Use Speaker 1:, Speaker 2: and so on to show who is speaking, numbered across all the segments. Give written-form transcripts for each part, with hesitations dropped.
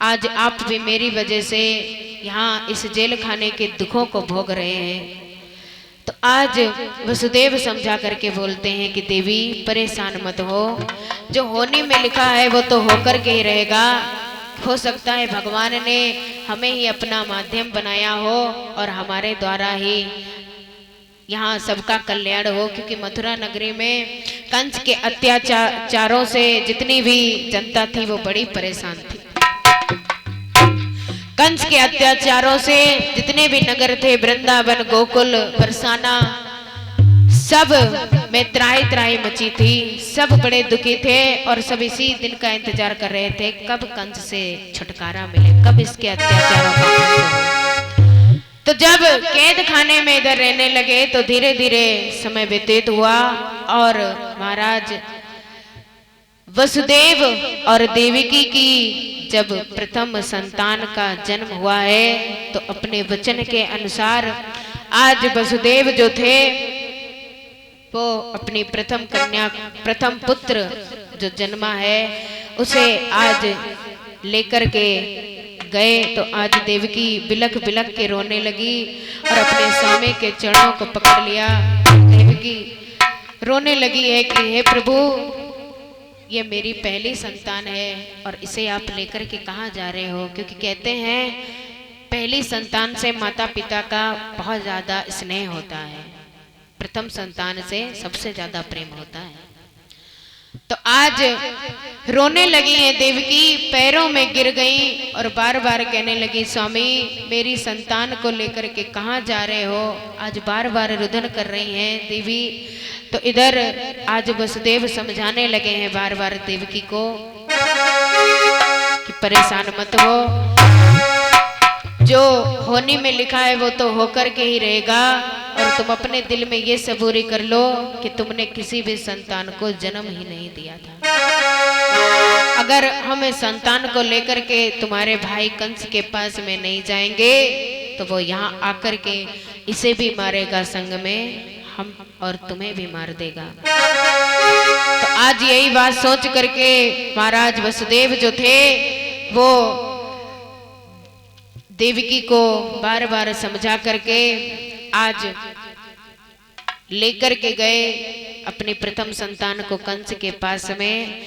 Speaker 1: आज आप भी मेरी वजह से यहाँ इस जेल खाने के दुखों को भोग रहे हैं। तो आज वसुदेव समझा करके बोलते हैं कि देवी परेशान मत हो, जो होने में लिखा है वो तो होकर के ही रहेगा। हो सकता है भगवान ने हमें ही अपना माध्यम बनाया हो और हमारे द्वारा ही यहाँ सबका कल्याण हो, क्योंकि मथुरा नगरी में कंस के अत्याचारों से जितनी भी जनता थी वो बड़ी परेशान थी। कंस के अत्याचारों से जितने भी नगर थे, वृंदावन, गोकुल, बरसाना, सब में त्राही त्राही मची थी। सब बड़े दुखी थे और सब इसी दिन का इंतजार कर रहे थे, कब कंस से छुटकारा मिले, कब इसके अत्याचारों का अंत हो। तो जब कैद खाने में इधर रहने लगे तो धीरे धीरे समय व्यतीत हुआ और महाराज वसुदेव और देवकी की जब प्रथम संतान का जन्म हुआ है तो अपने वचन के अनुसार आज वसुदेव जो थे वो अपनी प्रथम कन्या, प्रथम पुत्र जो जन्मा है उसे आज लेकर के गए। तो आज देवकी बिलख बिलख के रोने लगी और अपने स्वामी के चरणों को पकड़ लिया। देवकी रोने लगी है कि हे प्रभु, ये मेरी पहली संतान है और इसे आप लेकर के कहाँ जा रहे हो? क्योंकि कहते हैं पहली संतान से माता पिता का बहुत ज्यादा स्नेह होता है, प्रथम संतान से सबसे ज्यादा प्रेम होता है। तो आज रोने लगी है देवकी, पैरों में गिर गई और बार बार कहने लगी, स्वामी मेरी संतान को लेकर के कहाँ जा रहे हो? आज बार बार रुदन कर रही हैं देवी। तो इधर आज वसुदेव समझाने लगे हैं बार बार देवकी को कि परेशान मत हो, जो होने में लिखा है वो तो होकर के ही रहेगा। और तुम अपने दिल में ये सबूरी कर लो कि तुमने किसी भी संतान को जन्म ही नहीं दिया था। अगर हम संतान को लेकर के तुम्हारे भाई कंस के पास में नहीं जाएंगे तो वो यहाँ आकर के इसे भी मारेगा, संग में हम और तुम्हें भी मार देगा। तो आज यही बात सोच करके महाराज वसुदेव जो थे वो देवकी को बार बार समझा करके आज लेकर के गए अपनी प्रथम संतान को कंस के पास में।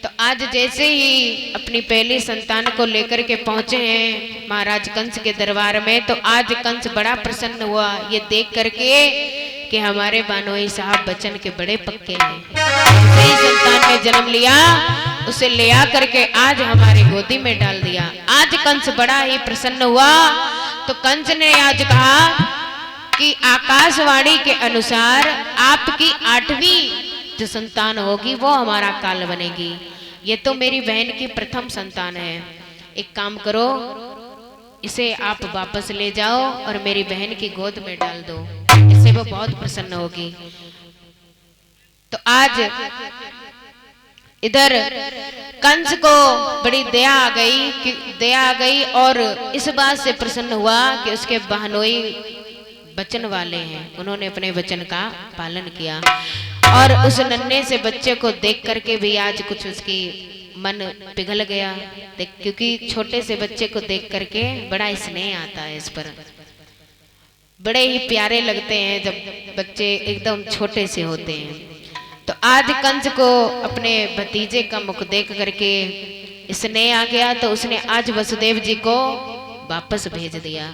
Speaker 1: तो आज जैसे ही अपनी पहली संतान को लेकर के पहुंचे हैं महाराज कंस के दरबार में, तो आज कंस बड़ा प्रसन्न हुआ ये देख करके कि हमारे बानोई साहब बचन के बड़े पक्के हैं। सही संतान ने जन्म लिया, उसे ले आ करके आज हमारी गोदी में डाल दिया। आज कंस बड़ा ही प्रसन्न हुआ। तो कंस ने आज कहा कि आकाशवाणी के अनुसार आपकी 8वीं जो संतान होगी वो हमारा काल बनेगी। ये तो मेरी बहन की प्रथम संतान है, एक काम करो इसे आप वापस ले जाओ और मेरी बहन की गोद में डाल दो, इससे वो बहुत प्रसन्न होगी। तो आज इधर कंस को बड़ी दया आ गई और इस बात से प्रसन्न हुआ कि उसके बहनोई वचन वाले हैं, उन्होंने अपने वचन का पालन किया। और उस नन्हे से बच्चे को देख करके भी आज कुछ उसकी मन पिघल गया, क्योंकि छोटे से बच्चे को देख करके बड़ा स्नेह आता है इस पर, बड़े ही प्यारे लगते हैं जब बच्चे एकदम छोटे से होते हैं। तो आज कंस को अपने भतीजे का मुख देख करके स्नेह आ गया, तो उसने आज वसुदेव जी को वापस भेज दिया।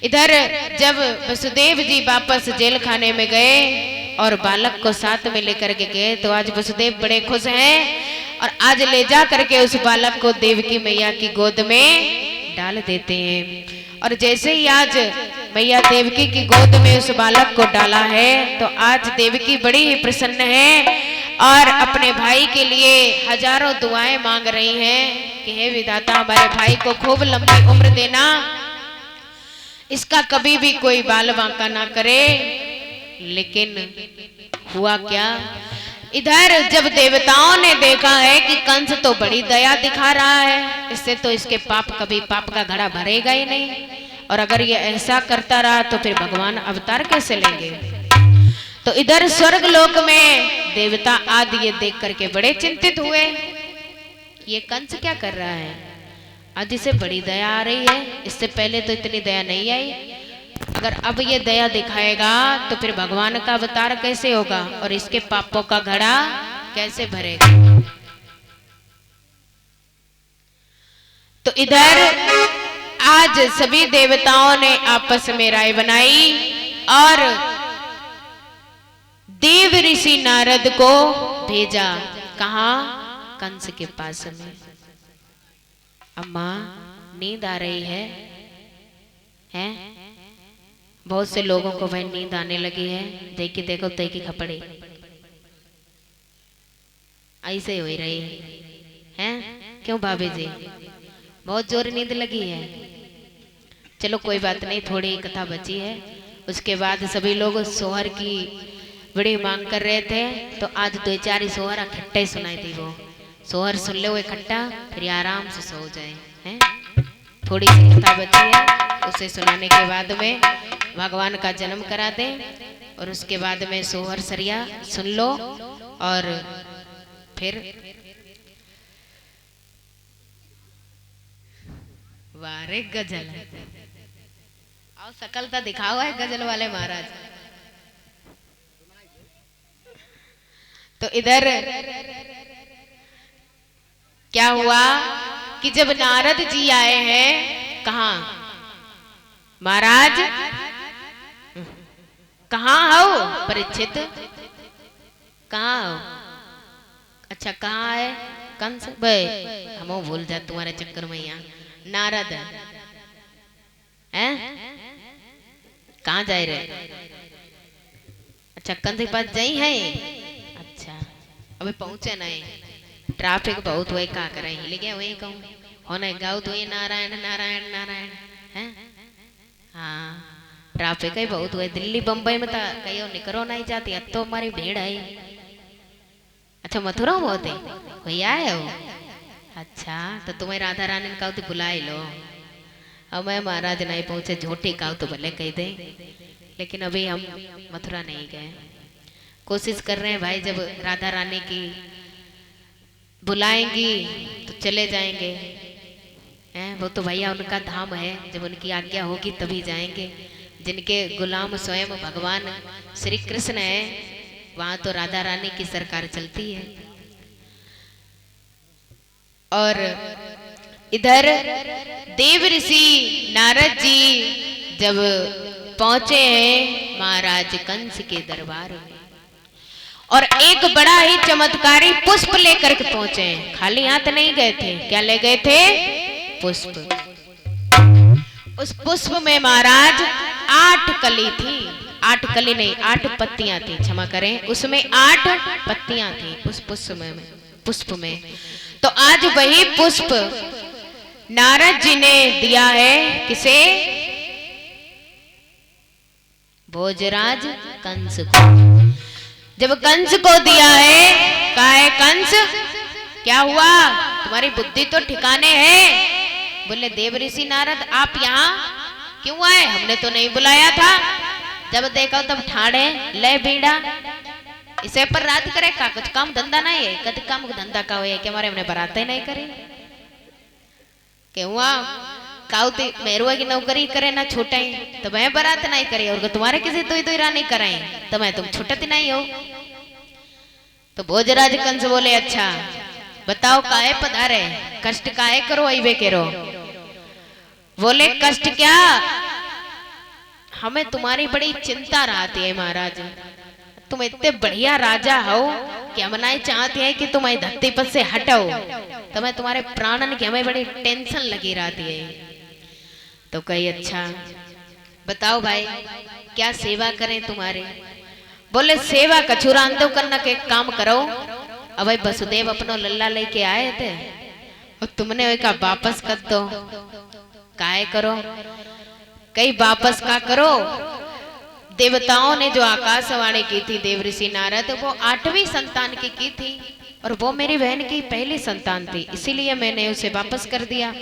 Speaker 1: इधर जब वसुदेव जी वापस जेल खाने में गए और बालक को साथ में लेकर के गए, तो आज वसुदेव बड़े खुश हैं और आज ले जा करके उस बालक को देवकी मैया की गोद में डाल देते हैं। और जैसे ही आज मैया देवकी की गोद में उस बालक को डाला है तो आज देवकी बड़ी ही प्रसन्न है और अपने भाई के लिए हजारों दुआएं मांग रही हैं कि हे विधाता हमारे भाई को खूब लंबी उम्र देना, इसका कभी भी कोई बाल बांका ना करे। लेकिन हुआ क्या, इधर जब देवताओं ने देखा है कि कंस तो बड़ी दया दिखा रहा है, इससे तो इसके पाप कभी पाप का घड़ा भरेगा ही नहीं, और अगर ये ऐसा करता रहा तो फिर भगवान अवतार कैसे लेंगे। तो इधर स्वर्ग लोक में देवता आदि ये देख करके बड़े चिंतित हुए, ये कंस क्या कर रहा है। आज इसे बड़ी दया आ रही है, इससे पहले तो इतनी दया नहीं आई। अगर अब ये दया दिखाएगा तो फिर भगवान का अवतार कैसे होगा और इसके पापों का घड़ा कैसे भरेगा। तो इधर आज सभी देवताओं ने आपस में राय बनाई और देव ऋषि नारद को भेजा। कहा? कंस के पास में। अम्मा नींद आ रही है? बहुत से लोगों को वह नींद आने लगी है। देखी देखो देखी खपड़े ऐसे हो ही रही है। क्यों भाभी जी, बहुत जोर नींद लगी है? चलो कोई बात नहीं, थोड़ी कथा बची है। उसके बाद सभी लोग सोहर की बड़ी मांग कर रहे थे, तो आज 2-4 सोहर इकट्ठे सुनाई थी। वो सोहर सुन ले वो इकट्ठा, फिर आराम से सो जाए। हैं? थोड़ी सी कथा बची है, उसे सुनाने के बाद में भगवान का जन्म करा दे और उसके बाद में सोहर सरिया सुन लो और फिर वारे गजल और सकलता दिखाओ है गजल वाले महाराज। तो इधर क्या हुआ कि जब नारद जी आए हैं, कहा महाराज कहाँ हो? परीक्षित कहाँ हो? अच्छा कहाँ है कंस? भाई हम भूल जा तुम्हारे चक्कर में। यहाँ नारद हैं? कहाँ जा रहे? अच्छा कंस के पास जाई है। अच्छा अबे पहुंचे नहीं, ट्रैफिक बहुत हुए, का करे हिले गया वही कहूँ होने गाँव तो ये नारायण नारायण नारायण हैं। हाँ ट्रैफिक ही बहुत हुए। दिल्ली बम्बई में तो कहीं निकलो नहीं जाती, अब तो हमारी भीड़ है। अच्छा मथुरा में होते भैया है वो? अच्छा तो तुम्हें राधा रानी ने कहा तो बुला ही लो। अब मैं महाराज नहीं पहुंचे, झूठी कहा तो भले कह दे, लेकिन अभी हम मथुरा नहीं गए। कोशिश कर रहे हैं भाई, जब राधा रानी की बुलाएंगी तो चले जाएंगे। वो तो भैया उनका धाम है, जब उनकी आज्ञा होगी तभी जाएंगे। जिनके गुलाम स्वयं भगवान श्री कृष्ण है, वहां तो राधा रानी की सरकार चलती है। और इधर देव ऋषि नारद जी जब पहुंचे हैं महाराज कंस के दरबार में, और एक बड़ा ही चमत्कारी पुष्प लेकर के पहुंचे हैं। खाली हाथ नहीं गए थे। क्या ले गए थे? पुष्प। उस पुष्प में महाराज 8 कली थी। 8 कली नहीं, 8 पत्तियां थी, क्षमा करें। उसमें 8 पत्तियां थी उस पुष्प में। तो आज वही पुष्प नारद जी ने दिया है किसे? भोजराज कंस को। जब कंस को दिया है, कहा है कंस क्या हुआ, तुम्हारी बुद्धि तो ठिकाने है? बोले देव ऋषि नारद आप यहाँ क्यों आए? हमने तो नहीं बुलाया था। जब देखा तब ठाड़े ले बीड़ा, इसे पर रात करे का कुछ काम धंधा नहीं है? कद काम धंधा का हो कि हमारे हमने बराते नहीं करे के हुआ काउती मेरुआ की नौकरी करे ना छूटे, तो मैं बरात नहीं करे, और तुम्हारे किसी तो नहीं कराए तो मैं तुम छुटती नहीं हो। तो भोजराज कंस बोले अच्छा बताओ काहे पधारे, कष्ट काहे करो अइबे करो। बोले कष्ट क्या, हमें तुम्हारी बड़ी चिंता रहती है महाराज। तुम इतने बढ़िया राजा हो कि हम नहीं चाहते हैं कि तुम धरती पर से हटो, तो मैं तुम्हारे प्राणन की हमें बड़ी टेंशन लगी रहती है। तो कही अच्छा बताओ भाई क्या सेवा करें तुम्हारे? बोले सेवा कछुरान दो करना के काम करो। अब भाई वसुदेव अपनो लल्ला लेके आए थे और तुमने का वापस कर दो, काहे करो? कई वापस का करो। देवताओं ने जो आकाशवाणी की थी देव ऋषि नारद, वो 8वीं संतान की थी, और वो मेरी बहन की पहली संतान थी, इसीलिए मैंने उसे वापस कर दिया,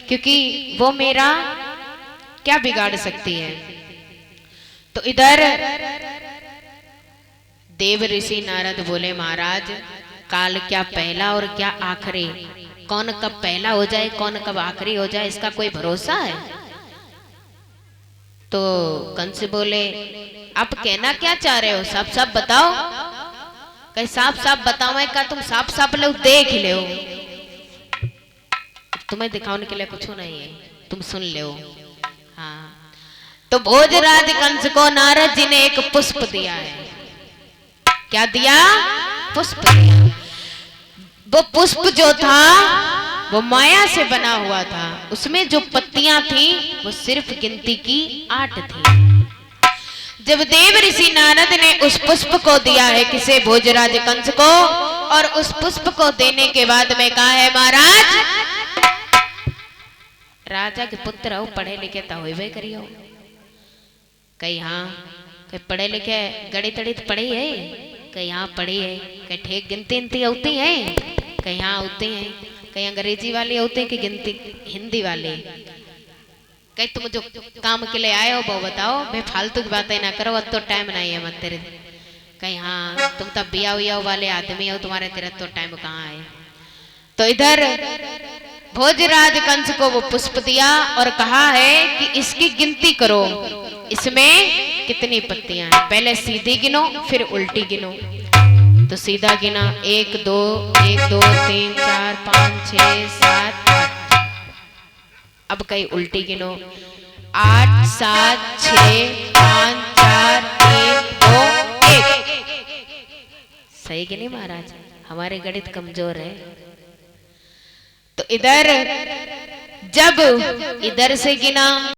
Speaker 1: क्योंकि वो मेरा क्या बिगाड़ सकती है। तो इधर देव ऋषि नारद बोले महाराज काल क्या पहला और क्या आखिरी, कौन कब पहला हो जाए, कौन कब आखिरी हो जाए, इसका कोई भरोसा है? तो कंस बोले आप कहना क्या चाह रहे हो, साफ साफ बताओ। कहीं साफ साफ बताओ का तुम साफ साफ लो देख ले, तुम्हें दिखाने के लिए कुछ नहीं है, तुम सुन ले। हाँ, तो भोजराज कंस को नारद जी ने एक पुष्प दिया है। क्या दिया? पुष्प दिया। वो पुष्प जो था वो माया से बना हुआ था, उसमें जो पत्तियां थी वो सिर्फ गिनती की 8 थी। जब देव ऋषि नारद ने उस पुष्प को दिया है किसे? भोजराज कंस को। और उस पुष्प को देने के बाद में कहा है महाराज, राजा के पुत्र हो, पढ़े लिखे तो होइबे करियो। कहीं हाँ, कहीं पढ़े लिखे गणित तड़ित पढ़ी है, कहीं हाँ पढ़ी है, कहीं ठीक गिनती होती है, कहीं हाँ होती है, कहीं अंग्रेजी वाली होती है कि गिनती हिंदी वाली। कहीं तुम जो काम के लिए आए हो वो बताओ, मैं फालतू की बातें ना करो, अब तो टाइम नहीं है मत तेरे। कहीं हाँ, तुम तब बिया हुआ वाले आदमी हो, तुम्हारे तेरा तो टाइम कहाँ है। तो इधर भोजराज कंस को वो पुष्प दिया और कहा है कि इसकी गिनती करो, इसमें कितनी पत्तियां हैं, पहले सीधी गिनो फिर उल्टी गिनो। तो सीधा गिना 1 2 1 2 3 4 5 6 7 8। अब कहीं उल्टी गिनो 8 7 6 5 4 1 2 1। सही गिनी महाराज, हमारे गणित कमजोर है। तो इधर जब इधर से गिना